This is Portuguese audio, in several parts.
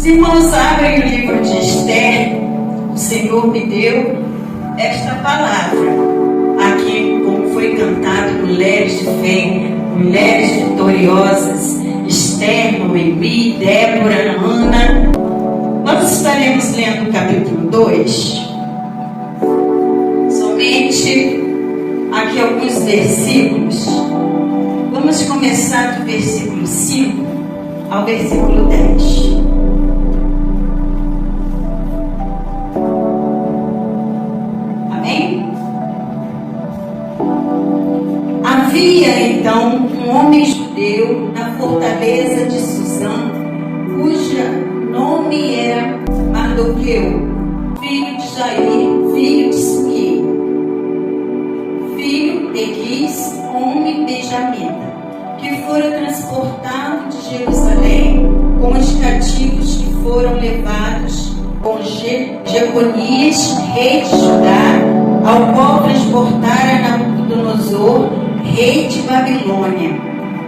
Irmãos, abrem o livro de Esther. O Senhor me deu esta palavra aqui, como foi cantado: mulheres de fé, mulheres vitoriosas, Esther, Noemi, Débora, Ana. Nós estaremos lendo o capítulo 2, somente aqui alguns versículos. Vamos começar do versículo 5 ao versículo 10. Havia então um homem judeu na fortaleza de Susã, cuja nome era Mardoqueu, filho de Jair, filho de Simeão, filho de Quis, homem benjamita, que fora transportado de Jerusalém com os cativos que foram levados com Jeconias, rei de Judá, ao qual transportara Nabucodonosor, rei de Babilônia.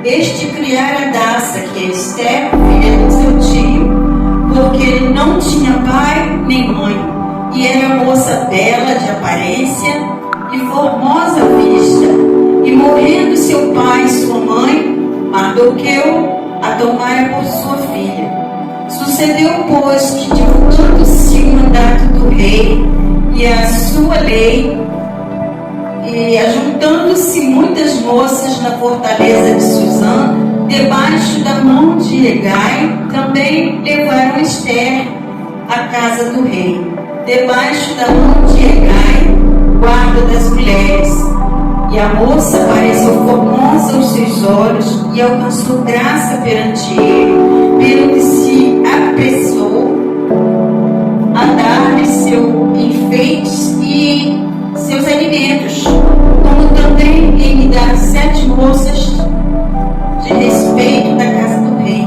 Este criara Daça, que é Esther, filha do seu tio, porque ele não tinha pai nem mãe, e era moça bela de aparência e formosa vista. E morrendo seu pai e sua mãe, Mardoqueu a tomara por sua filha. Sucedeu, pois, que divulgando-se o mandato do rei e a sua lei, e ajuntando-se muitas moças na fortaleza de Susã, debaixo da mão de Hegai, também levaram Esther à casa do rei, debaixo da mão de Hegai, guarda das mulheres. E a moça pareceu formosa aos seus olhos e alcançou graça perante ele, pelo que se apressou a dar-lhe seus enfeites e seus alimentos, como também em lhe dar 7 moças de respeito da casa do rei,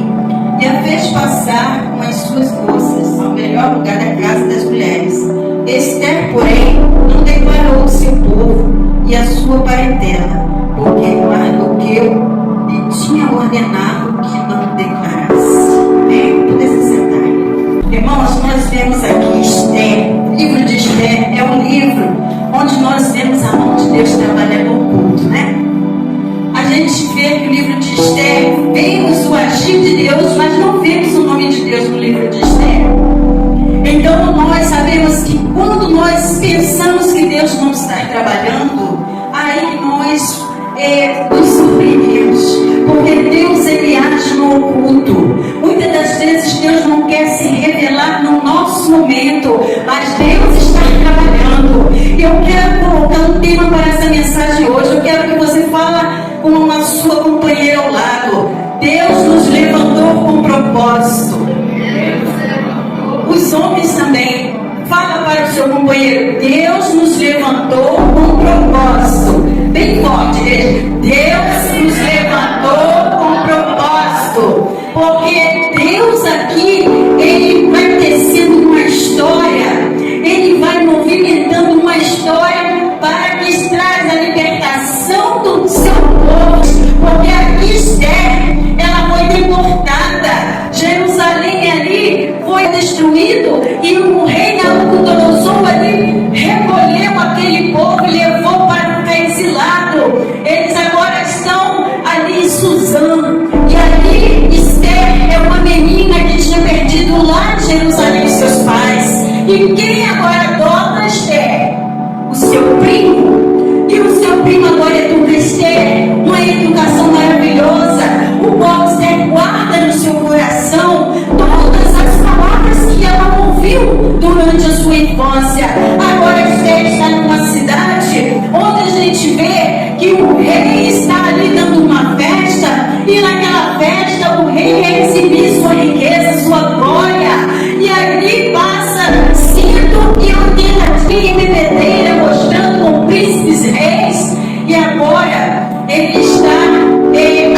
e a fez passar com as suas moças ao melhor lugar da casa das mulheres. Esther, porém, não declarou o seu povo e a sua parentela, porque Mardoqueu lhe tinha ordenado que não declarasse. Amém? Poder se sentar. Irmãos, nós vemos aqui Esther. O livro de Esther é um livro onde nós vemos a mão de Deus trabalhando oculto, né? A gente vê que o livro de Esther, vemos o agir de Deus, mas não vemos o nome de Deus no livro de Esther. Então nós sabemos que quando nós pensamos que Deus não está trabalhando, aí nós nos surpreendemos, porque Deus, ele age no oculto. Muitas das vezes Deus não quer se revelar no nosso momento, mas Deus está trabalhando. E eu quero colocar um tema para essa mensagem hoje. Eu quero que você fale com a sua companheira ao lado. Deus nos levantou com propósito. Os homens também. Fala para o seu companheiro: Deus nos levantou com propósito. Bem forte, igreja. Deus nos levantou com propósito. Porque Deus aqui, ele vai tecendo uma história, ele vai movimentando uma história para que traz a libertação do seu povo. Porque aqui Esther, ela foi deportada. Jerusalém ali foi destruído e o rei Nabucodonosor ali recolheu aquele povo e levou para ficar exilado. Eles agora estão ali em Susã. E ali Esther é uma menina que tinha perdido lá em Jerusalém seus pais. E quem agora adota Esther? O seu primo. E o seu primo agora educa Esther, uma educação maravilhosa, o qual Esther guarda no seu coração todas as palavras que ela ouviu durante a sua infância. Agora Esther está numa cidade onde a gente vê que o rei está ali dando uma festa, e naquela festa o rei quer exibir sua riqueza, sua glória, e ali passa 180 dias em bebedeira, mostrando com príncipes reis, e agora ele está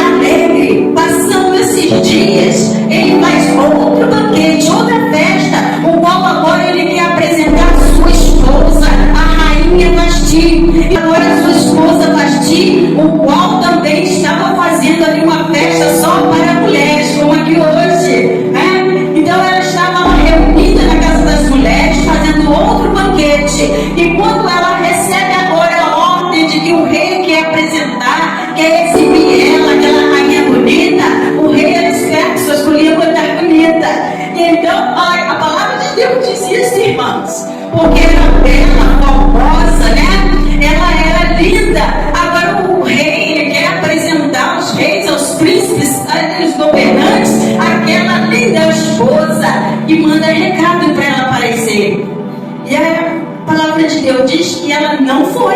alegre, passando esses dias. Ele faz outro banquete, outra festa, o qual agora ele quer apresentar sua esposa, a rainha Vasti. E agora sua esposa Vasti, o qual também estava fazendo ali uma festa só para mulheres, como aqui hoje, né? Então ela estava antes isso, irmãos, porque era bela, formosa, né? Ela era linda. Agora o rei, ele quer apresentar os reis, aos príncipes, aos governantes, aquela linda esposa, e manda recado para ela aparecer. E a palavra de Deus diz que ela não foi.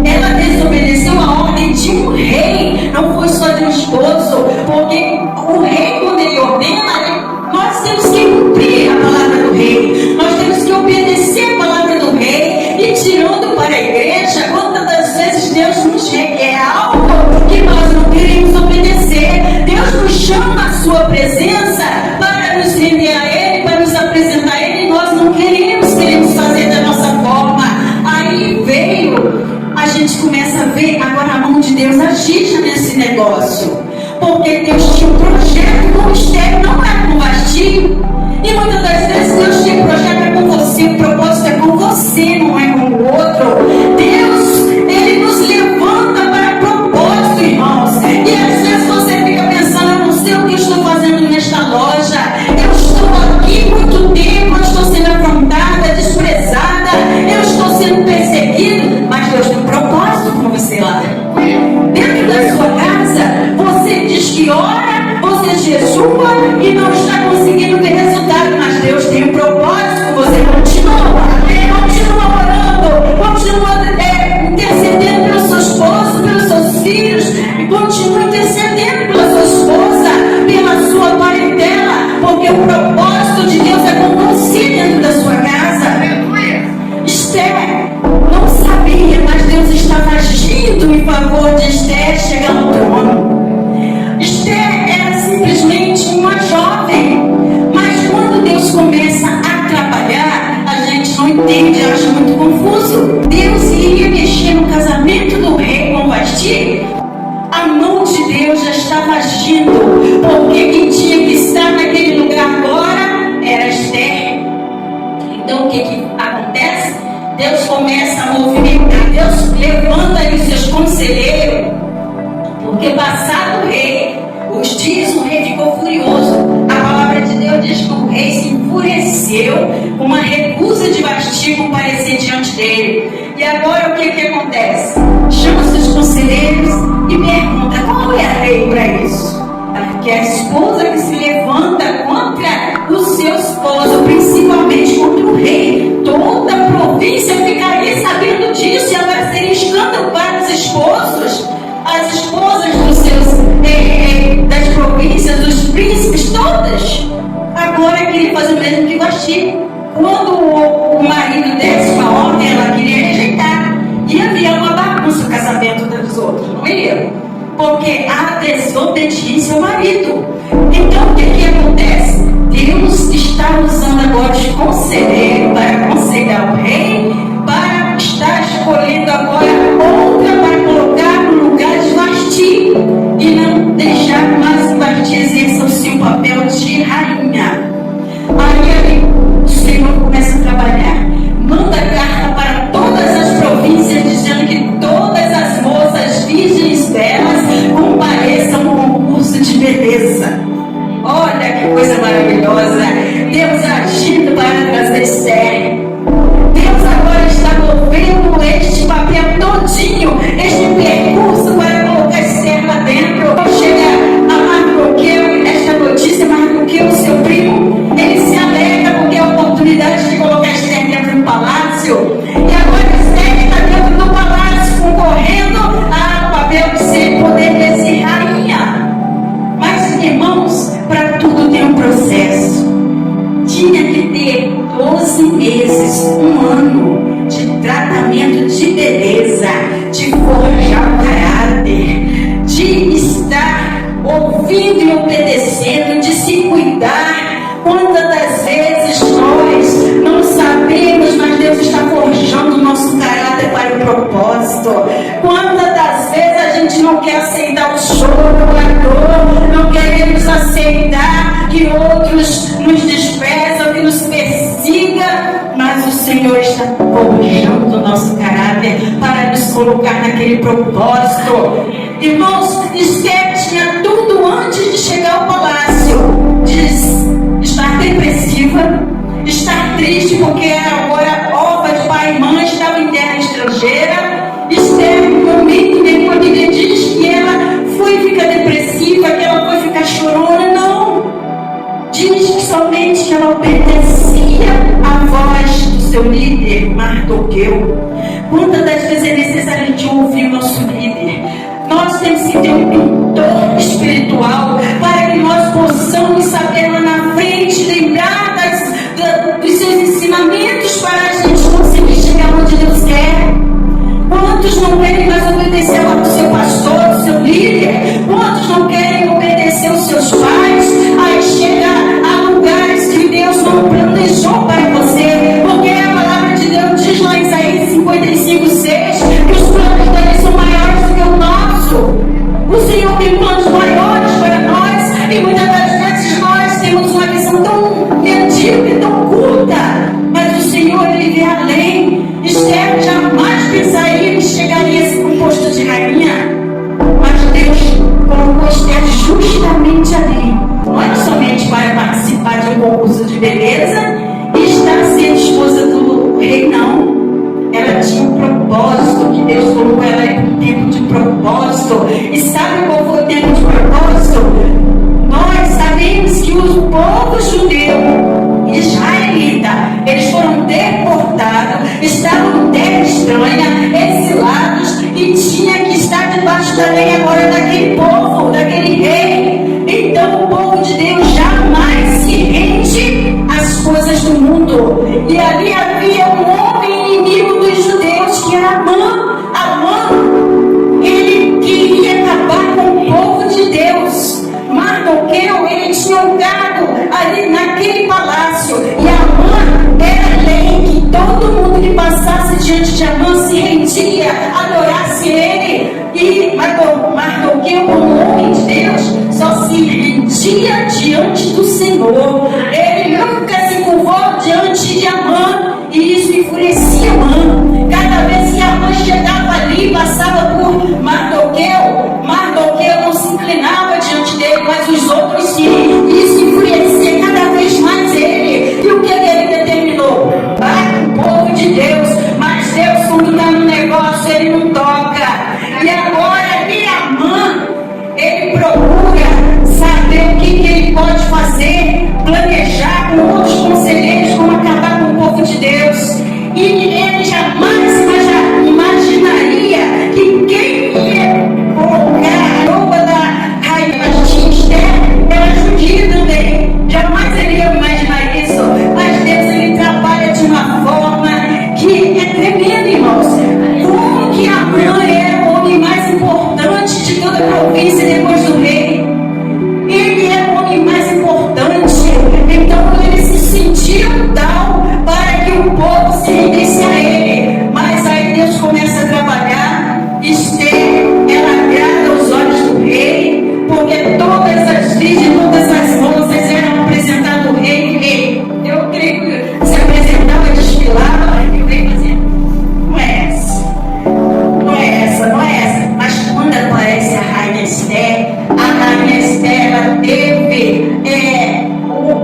Ela desobedeceu a ordem de um rei, não foi só de um esposo, porque o rei, quando ele ordena, nós temos que cumprir a palavra do rei, nós temos que obedecer a palavra do rei. E tirando para a igreja, quantas das vezes Deus nos requer algo que nós não queremos obedecer. Deus nos chama à sua presença para nos render a Ele, para nos apresentar a Ele, e nós não queremos fazer da nossa forma. Aí a gente começa a ver agora a mão de Deus agir nesse negócio, porque Deus tinha um projeto com o Esther, não é com Vasti. E muitas das vezes Deus tinha um projeto com você, o propósito é com você, não é com o outro. Deus, Ele nos levanta para propósito, irmãos. E às vezes você fica pensando, eu não sei o que eu estou fazendo nesta loja, eu estou aqui muito tempo, eu estou sendo afrontada, desprezada, eu estou sendo perseguido, mas Deus tem um propósito com você lá dentro da sua casa. Você diz que ora, você jejua e não está conseguindo ter resultado, mas Deus tem um propósito com você. Continua orando, continua intercedendo pelo seu esposo, pelos seus filhos, e continua intercedendo pela sua esposa, pela sua parentela, porque o propósito de Deus é com você dentro da sua casa. Esther não sabia, mas Deus estava agindo em favor de Esther chegar ao trono. Esther era simplesmente uma jovem, mas quando Deus começa a trabalhar, a gente não entende, acha muito confuso. Deus iria mexer no casamento do rei com Vasti. A mão de Deus já estava agindo, porque quem tinha que estar naquele lugar agora era Esther. Então o que acontece? Deus começa a movimentar, Deus levanta aí os seus conselheiros, porque passado o rei, os dias, o rei ficou furioso. A palavra de Deus diz que o rei se enfureceu com uma recusa de Vasti comparecer diante dele. E agora o que acontece? Chama seus conselheiros e pergunta: qual é a lei para isso? Porque a esposa que se levanta contra o seu esposo, principalmente contra o rei, toda a província ficaria sabendo disso, e agora seria escândalo para os esposos, as esposas dos seus das províncias, dos príncipes, todas. Agora queria fazer o mesmo que Vasti. Quando o marido desse uma ordem, ela queria rejeitar. E havia uma bagunça no casamento dos outros, não ia? Porque a desobediência ao marido. Então o que acontece? Deus está usando agora os conselheiros para aconselhar o rei, para estar escolhendo agora outra para colocar no lugar de Vasti, e não deixar mais Vasti exercer o seu papel de rainha. Aí o Senhor começa a trabalhar, manda carta para todas as províncias, dizendo que todas as moças virgens belas compareçam ao concurso de beleza. Olha que coisa maravilhosa! Deus agindo para trazer Esther. Deus agora está movendo este papel todinho, este percurso para colocar Esther lá dentro. Chega a Mardoqueu, esta notícia: Mardoqueu, seu primo, ele se alegra porque é a oportunidade de colocar Esther dentro do palácio. E agora Esther está dentro do palácio, concorrendo ao papel de ser poder ser rainha. Mas, irmãos, para tudo tem um processo. Tinha que ter 12 meses, um ano de tratamento de beleza, de forjar o caráter, de estar ouvindo e obedecendo, de se cuidar. Quantas das vezes nós não sabemos, mas Deus está forjando o nosso caráter para o propósito. Quantas das vezes a gente não quer aceitar o choro, a dor, não queremos aceitar que outros nos desprezam, que nos persiga, mas o Senhor está forjando o nosso caráter para nos colocar naquele propósito. Irmãos, Esther tinha tudo antes de chegar ao palácio: de estar depressiva, estar triste, diz que somente ela obedecia à voz do seu líder, Mardoqueu. Quantas das vezes é necessário a gente ouvir o nosso líder? Nós temos que ter um tutor espiritual para que nós possamos saber lá na frente, lembrar dos seus ensinamentos para a gente conseguir chegar onde Deus quer. Quantos não querem mais obedecer ao seu pastor, ao seu líder? Quantos não querem obedecer aos seus pais? Aí chega a lugares que Deus não planejou para você, porque a palavra de Deus diz lá em Isaías 55:6 que os planos dele são maiores do que o nosso. O Senhor tem planos maiores para nós, e muitas das vezes nós temos uma visão tão medíocre, tão curta, mas o Senhor, Ele vê além. Esther jamais pensaria que chegaria a um posto de rainha, mas Deus colocou Esther justamente ali, não era somente para participar de um concurso de beleza e estar sendo esposa do rei, não. Ela tinha um propósito, que Deus colocou ela em um tempo de propósito. E sabe qual foi o tempo de propósito? Nós sabemos que o povo judeu, israelita, eles foram deportados, estavam em terra estranha, exilados, e tinha que estar debaixo da lei agora daquele povo, daquele rei. Então o povo de Deus jamais se rende às coisas do mundo. E ali havia um homem inimigo dos judeus, que era Amã. Amã, ele queria acabar com o povo de Deus. Mardoqueu, ele tinha um cargo ali naquele palácio, e Amã era lei que todo mundo que passasse diante de Amã se rendia, adorasse ele. E Mardoqueu, como homem de Deus, só se rendia diante do Senhor. Ele nunca se curvou diante de Amã, e isso enfurecia Amã. Cada vez que Amã chegava ali, passava por Mardoqueu, Mardoqueu não se inclinava diante dele, mas os outros sim. Isso enfurecia cada vez mais ele. E o que ele determinou? Vai com o povo de Deus, mas Deus, quando está no negócio, ele não toca. E agora ali Amã, ele procura saber o que ele pode fazer, planejar com outros conselheiros como acabar com o povo de Deus. E ele jamais imaginaria que quem ia colocar a roupa da rainha Esther era judia também. Jamais ele ia imaginar isso. Mas Deus, ele trabalha de uma forma que é tremenda, irmãos. Como que Amã era o homem mais importante de toda a província depois do rei? Ele era o homem mais importante. Então ele se sentiu tal para que o povo se rendesse a ele. Mas aí Deus começa a trabalhar. Esther, ela agrada aos olhos do rei, porque todas as virgens, todas as moças eram apresentadas ao rei. Eu creio que se apresentava, desfilava, e o rei fazia: não é essa, não é essa, não é essa. Mas quando aparece a rainha Esther, ela teve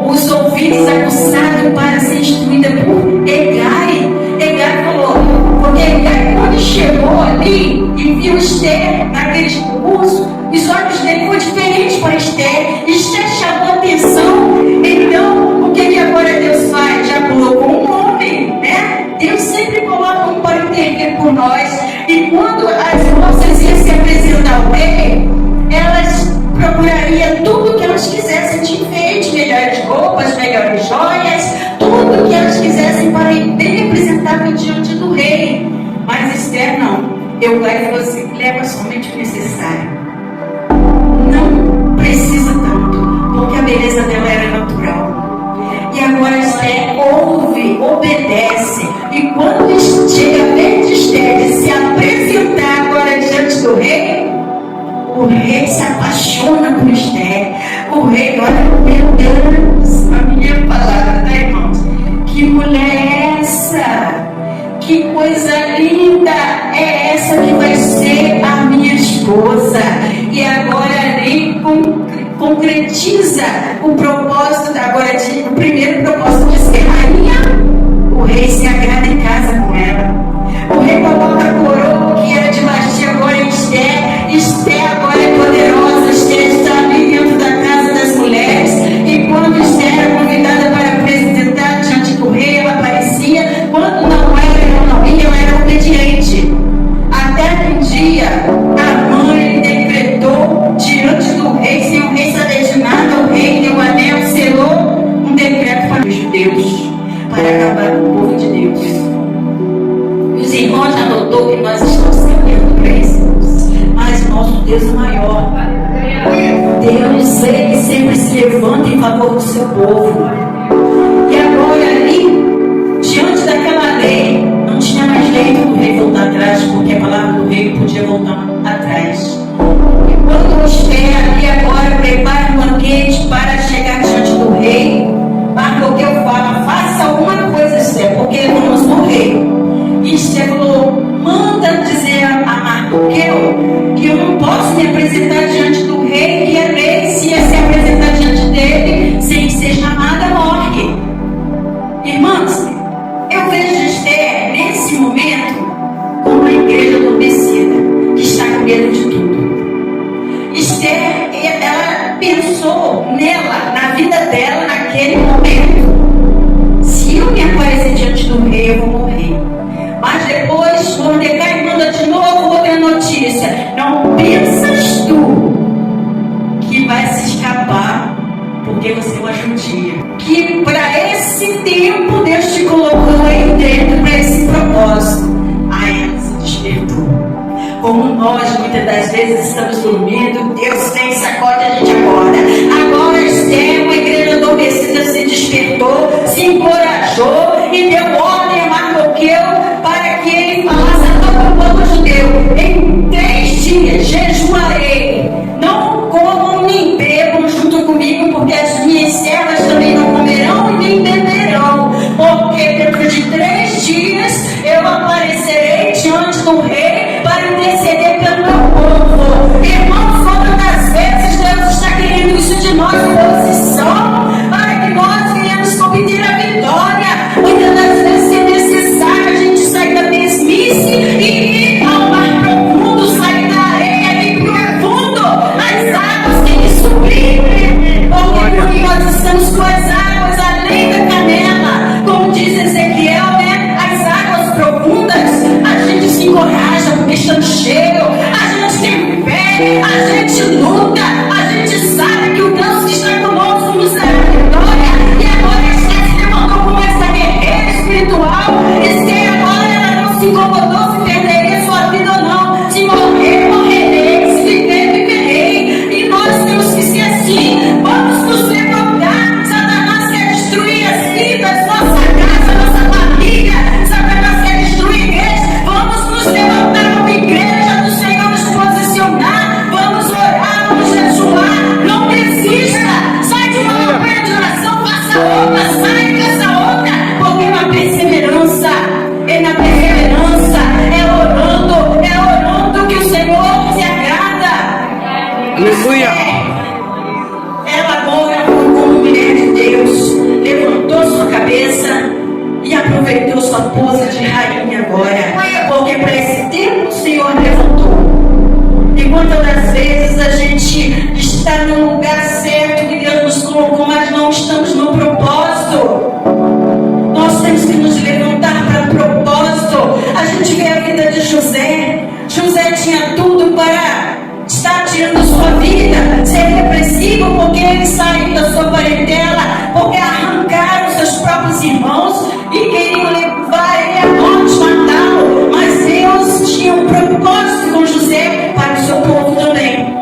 os ouvidos aguçados para ser instruída por Hegai. Hegai falou, porque Hegai, quando chegou ali e viu Esther naquele discurso, os olhos dele foram diferentes para Esther. Esther chamou a atenção. Então, o que agora Deus faz? Já colocou um homem, né? Deus sempre coloca um para intervir por nós. E quando as moças iam se apresentar ao rei, elas procurariam tudo que elas quisessem de enfeite, melhores roupas, melhores joias, tudo que elas quisessem para bem apresentável diante do rei. Mas Esther não. Eu levo você, leva somente o necessário. Não precisa tanto, porque a beleza dela era natural. E agora Esther ouve, obedece. E quando chega a vez de Esther de se apresentar agora diante do rei, o rei se apaixona por Esther. O rei, olha, meu Deus, a minha palavra, né, irmãos? Que mulher é essa? Que coisa linda é essa que vai ser a minha esposa? E agora ele concretiza o propósito, agora o primeiro propósito de ser rainha. O rei se agrada em casa com ela. O rei coloca a coroa que era de Vasti agora em Esther. Esther agora é poderosa. Esther está ali dentro da casa das mulheres. E quando Esther todo e nós estamos caminhando para isso. Mas o nosso Deus é maior. Deus, Ele sempre se levanta em favor do seu povo. E agora ali, diante daquela lei, não tinha mais jeito do rei voltar atrás, porque a palavra do rei podia voltar atrás. E quando Esther ali agora prepara um banquete para chegar diante do rei, Mardoqueu fala: faça alguma coisa, Esther, porque vamos morrer. E Esther falou: manda dizer a Mardoqueu que eu não posso me apresentar diante do rei, que é rei, se se apresentar diante dele sem ser chamada, morre. Irmãos, eu vejo Esther nesse momento como uma igreja adormecida, que está com medo de tudo. Esther, ela pensou nela, na vida dela, naquele momento: se eu me aparecer diante do rei, eu vou morrer. Mas depois Mordecai manda de novo outra notícia: não pensas tu que vai se escapar porque você é uma judia, que para esse tempo Deus te colocou aí dentro para esse propósito. Aí ela se despertou. Como nós muitas das vezes estamos dormindo, Deus vem, sacode, a gente acorda. Agora Esther, uma igreja adormecida, se despertou, se encorajou e deu ordem a Mardoqueu para que ele falasse a todo o povo judeu: em 3 dias jejuarei, não comam nem bebam junto comigo, porque as minhas servas também não comerão e nem beberão, porque dentro de 3 dias eu aparecerei diante do rei para interceder pelo meu povo. Irmãos, quantas das vezes Deus está querendo isso de nós, posição, para que nós venhamos obter a vitória. Muitas das vezes é necessário a gente sair da mesmice e ir ao mar profundo, sair da areia e ir para o fundo. As águas têm que subir, porque nós estamos com as águas além da canela, como diz Ezequiel, né? As águas profundas, a gente se encoraja porque estamos cheios, a gente tem fé, a gente luta, a gente sabe que o Deus que está conosco nos dará vitória. E agora Esther se levantou como essa guerreira espiritual. Esther agora ela não se incomodou se perderia sua vida ou não. Se morrer, morrerei, se viver, viverei. E nós temos que ser assim. Vamos nos levantar. Satanás quer destruir as vidas, nossa casa, nossa família. Satanás quer destruir a igreja. Vamos nos levantar como igreja do Senhor, nos posicionar. Vamos orar, vamos jejuar. Não desista. Sai de uma campanha de oração, faça outra, sai dessa outra. Porque na perseverança, é orando que o Senhor se agrada. Aleluia. Ela agora, como mulher de Deus, levantou sua cabeça e aproveitou sua pose de rainha agora, porque para esse tempo o Senhor levantou. E quantas das vezes a gente está no lugar certo que Deus nos colocou, mas não estamos no propósito. Nós temos que nos levantar para o propósito. A gente vê a vida de José. José tinha tudo para estar tirando sua vida, ser repressivo, porque ele saiu da sua parentela, porque arrancaram seus próprios irmãos e queriam levar ele à morte, matá-lo. Mas Deus tinha um propósito com José para o seu povo também.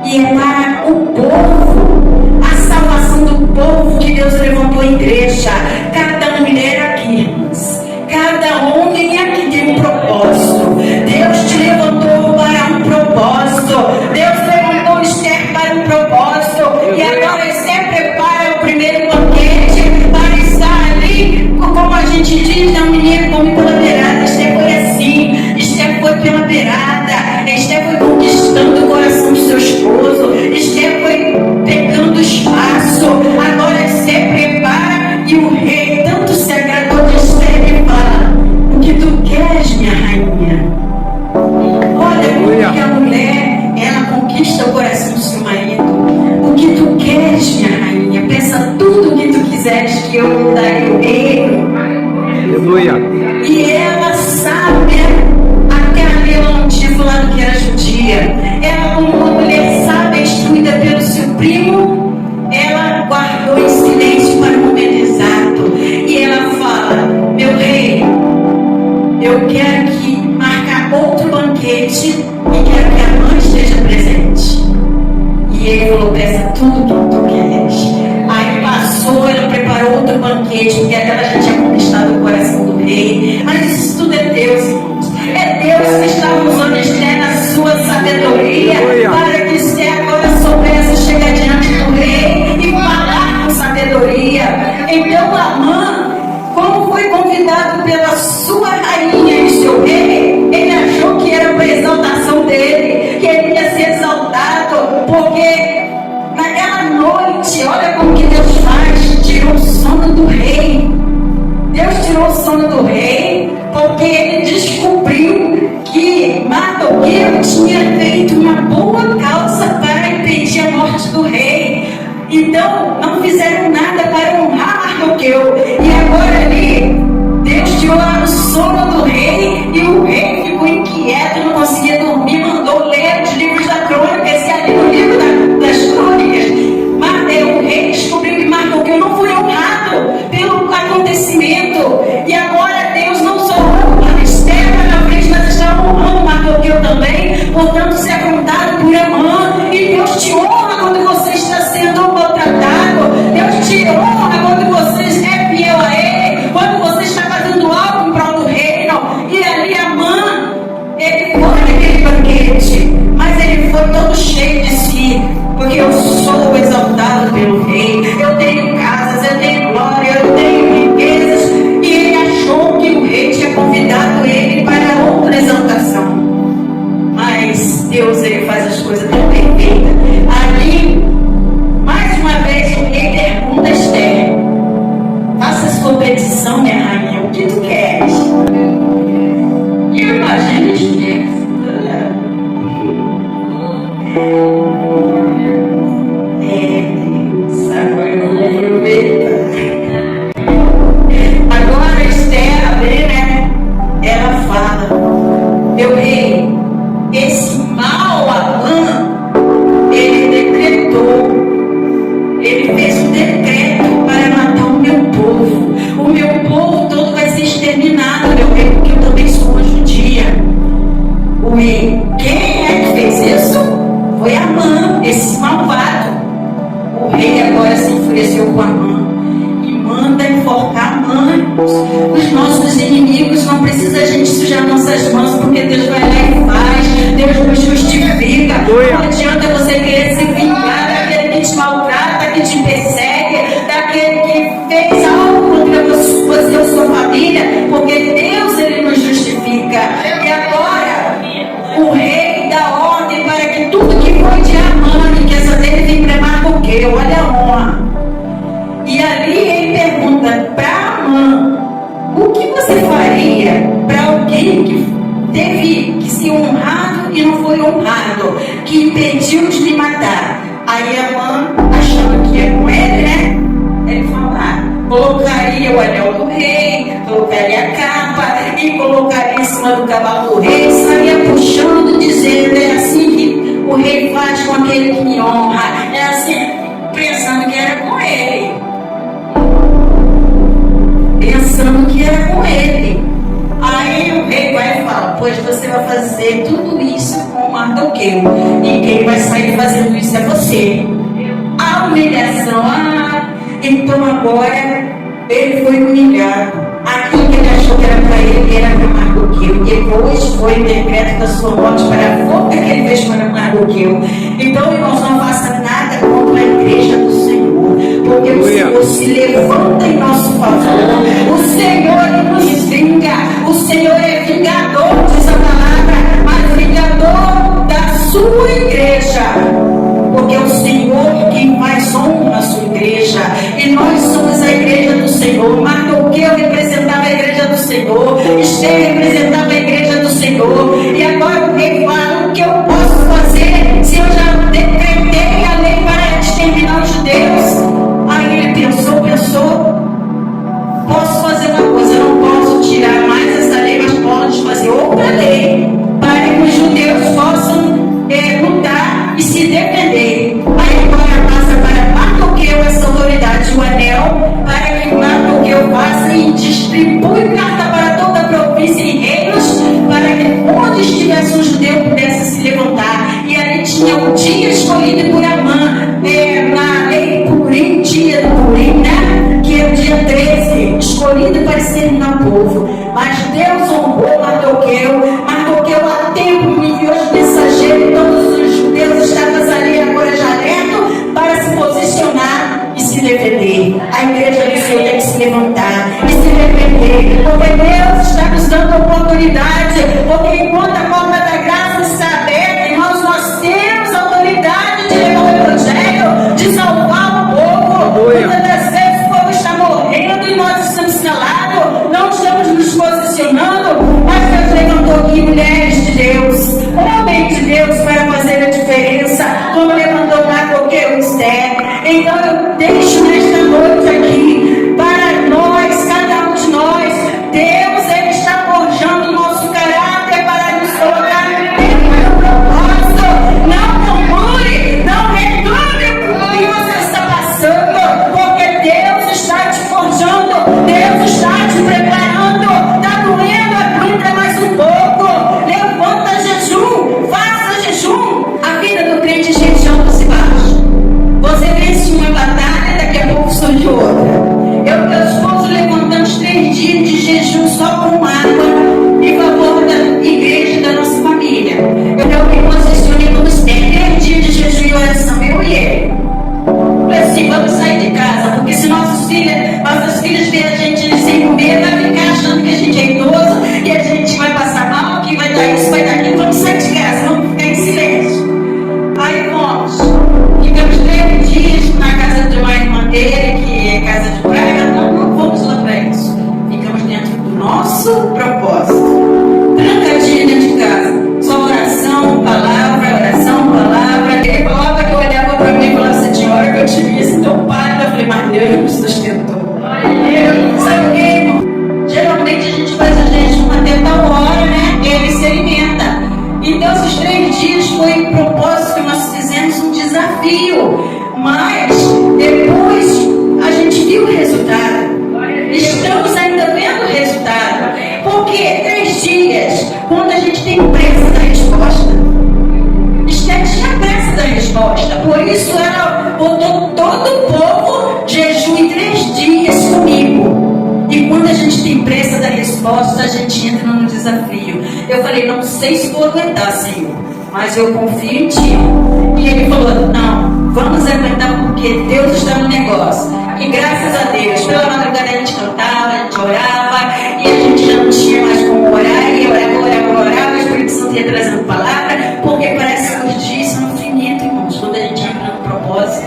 E é para o povo, a salvação do povo, que Deus levantou a igreja. Cada mulher aqui, irmãos, cada homem aqui tem um propósito. Deus te levantou para um propósito. Deus levantou Esther para um propósito. E agora Esther prepara o primeiro banquete para estar ali, como a gente diz, na menina come pela beirada. Esther foi assim, Esther foi pela beirada, Esther foi conquistando o coração do seu esposo, Esther foi pegando espaço. Agora Esther prepara e o rei tanto se agradou de Esther e fala: o que tu queres, minha rainha? Olha como que a mulher, ela conquista o coração do seu marido. O que tu queres, minha rainha? Peça tudo o que tu quiseres que eu darei o reino. Aleluia. E ela sabe, aquela ela não tinha falado que era judia. Ela, como uma mulher sábia, instruída pelo seu primo, ela guardou em silêncio para o momento exato. E ela fala: meu rei, eu quero sono do rei, porque ele descobriu que Mardoqueu tinha feito uma boa causa para impedir a morte do rei. Então, não fizeram nada para honrar Mardoqueu. E agora ali, Deus tirou o sono do rei e o rei ficou inquieto, não conseguia dormir, mandou ler os livros da crônica, e ali no livro das crônicas, o rei descobriu que Mardoqueu não foi honrado pelo acontecimento. E agora Deus não só honra Esther na frente, mas está honrando Mardoqueu também, portanto, ser afrontado por Amã. E Deus te honra quando você está sendo maltratado. Deus te honra quando você é fiel a Ele, quando você está fazendo algo em prol do reino. E ali Amã, ele foi naquele banquete, mas ele foi todo cheio de si, porque eu sou exaltado pelo rei, eu tenho casas, eu tenho glória, eu tenho riquezas. E ele achou que o rei tinha convidado ele para outra exaltação. Mas Deus, ele faz as coisas tão perfeitas. Ali, mais uma vez, o rei pergunta a Esther: faça a sua petição, minha rainha, o que tu queres? E eu imagino Esther. Agora Esther, né? Ela fala: meu rei, esse mau Amã, ele decretou, ele fez um decreto para matar o meu povo. O meu povo todo vai ser exterminado, meu rei, porque eu também sou uma judia. O rei, quem é que fez isso? Foi Amã, esse malvado. O rei agora se enfureceu com Amã e manda enforcar Amã. Os nossos inimigos, não precisa a gente sujar nossas mãos, porque Deus vai lá e faz. Deus nos justifica. Não adianta você querer se vingar daquele que te maltrata, que te persegue, daquele que fez algo contra você ou sua família, porque Deus, ele nos justifica. E agora o rei dá ordem para que tudo que foi de Amã, que essa dele vem para Mardoqueu, olha a honra. E ali ele pergunta para Amã: o que você faria para alguém que teve que ser honrado e não foi honrado, que impediu de lhe matar? Aí Amã, achando que ia com ele, né? Ele fala: colocaria o anel do rei, colocaria a capa e colocaria em cima do cavalo do rei, saía puxando, dizendo: é assim que o rei faz com aquele que me honra. É assim, pensando que era com ele. Pensando que era com ele. Aí o rei vai e fala: pois você vai fazer tudo isso com Mardoqueu, e quem vai sair fazendo isso é você. A humilhação, então agora ele foi humilhado. Aquilo que ele achou que era para ele, era para Mardoqueu. Depois foi o decreto da sua morte para a forca que ele fez para Mardoqueu. Então, irmãos, não faça nada contra a igreja do Senhor, porque o Senhor se levanta em nosso favor. O Senhor nos vinga. O Senhor é vingador, diz a palavra, mas vingador da sua igreja, porque é o Senhor quem mais honra a sua igreja, e nós somos a igreja do Senhor. Mardoqueu representava a igreja do Senhor, Esther representava a igreja do Senhor. E agora o rei fala: o que eu posso fazer se eu já decretei a lei para exterminar os judeus? Aí ele pensou, posso fazer uma coisa, não posso tirar mais essa lei, mas posso fazer outra lei para que os judeus possam lutar e se defender. Aí agora passa para Mardoqueu essa autoridade, o anel, para que Mardoqueu passe e distribui carta para toda a província e reinos, para que onde estivesse um judeu pudesse se levantar. E ali tinha um dia escolhido por Amã, na lei Purim, dia do Purim, né? Que é o dia 13, escolhido para exterminar o povo. Mas Deus honrou Mardoqueu. Mardoqueu a tempo enviou os mensageiros, todos os judeus estavam ali agora já alertos para se posicionar e se defender. A igreja do Senhor tem que se levantar e se defender, porque Deus está nos dando oportunidade, porque enquanto a porta da graça está aberta, irmãos, nós temos autoridade de levar o evangelho, de salvar o povo. Muitas das vezes o povo está morrendo e nós estamos calados, não estamos deixo nesta noite aqui, para nós, cada um de nós, Deus, Ele está forjando o nosso caráter para nos colocar no propósito. Não murmure, não reclame o que você está passando, porque Deus está te forjando, Deus está te preparando. Está doendo, aguenta mais um pouco. Levanta jejum, faça jejum. A vida do crente é cheia de altos e baixos. Você vence uma batalha, daqui a pouco surge outra. Eu e meu esposo levantamos 3 dias de jejum só com água em favor da igreja e da nossa família. Eu me posicionamos 3 dias de jejum e oração, eu e ele. Falei assim, vamos sair de casa, porque se nossas filhas verem a gente sem comer, vai ficar achando que a gente é idoso, que a gente vai passar mal, que vai dar isso, vai dar aquilo. Vamos sair de casa, vamos ficar em silêncio. Aí fomos. Ficamos 3 dias na casa de uma irmã dele, que é casa de praia. Não fomos lá para isso. Ficamos dentro do nosso propósito. Trancadinho dentro de casa. Só oração, palavra. Ele falava que eu olhava para mim e falava assim, tinha hora que eu te vi esse teu pai. Eu falei, mas Deus me sustentou. Sabe o que, irmão? Geralmente a gente faz o jejum até tal hora, né? E ele se alimenta. Então esses 3 dias foi um propósito que nós fizemos, um desafio. Mas depois a gente viu o resultado. Estamos ainda vendo o resultado. Porque 3 dias, quando a gente tem pressa da resposta, Esther tinha pressa da resposta. Por isso ela botou todo o povo jejum em 3 dias comigo. E quando a gente tem pressa da resposta, a gente entra num desafio. Eu falei, não sei se vou aguentar, Senhor, mas eu confio em Ti. E ele falou, não, vamos aguentar porque Deus está no negócio. E graças a Deus, pela madrugada a gente cantava, a gente orava, e a gente já não tinha mais como orar, e orava, o Espírito Santo ia trazendo palavra, porque parece que os dias são infinitos, irmãos, quando a gente entra no propósito.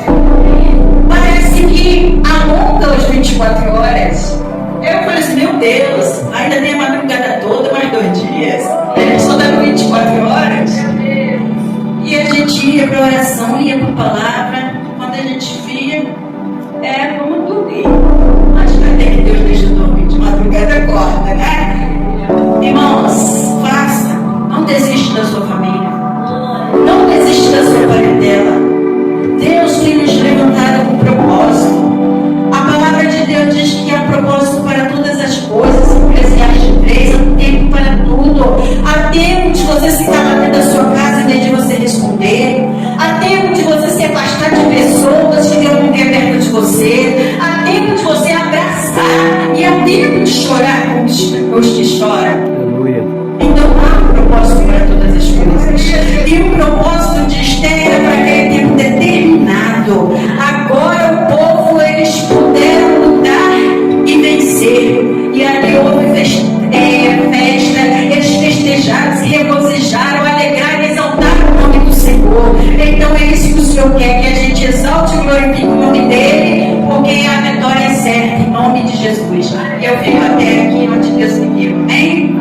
Parece que alonga os 24 horas. Eu falei assim, meu Deus, ainda tem a madrugada toda, mais 2 dias. A gente só dá 24 horas. E a gente ia para oração, ia para a palavra. Quando a gente via, vamos dormir. Mas até que Deus deixa dormir de madrugada, acorda, né? Irmãos, faça. Não desiste da sua família. Não desiste da sua parentela. Deus tem nos levantado com propósito. A palavra de Deus diz que há propósito para todas as coisas. Eclesiastes 3, há tempo para tudo. Há tempo de você se calar dentro da sua casa em vez de você responder. Há tempo de você se afastar de pessoas que Deus não quer perto de você. Há tempo de você abraçar. E há tempo de chorar com os que choram. Então há um propósito para todas as coisas. E o propósito de Esther era para aquele tempo determinado. Agora o povo, eles puderam lutar e vencer. E ali houve festa, eles festejaram, se regozijaram, alegraram e exaltaram o nome do Senhor. Então é isso que o Senhor quer, que a gente exalte e glorifique o nome dEle, porque a vitória é certa, em nome de Jesus. E eu fico até aqui onde Deus me deu. Amém?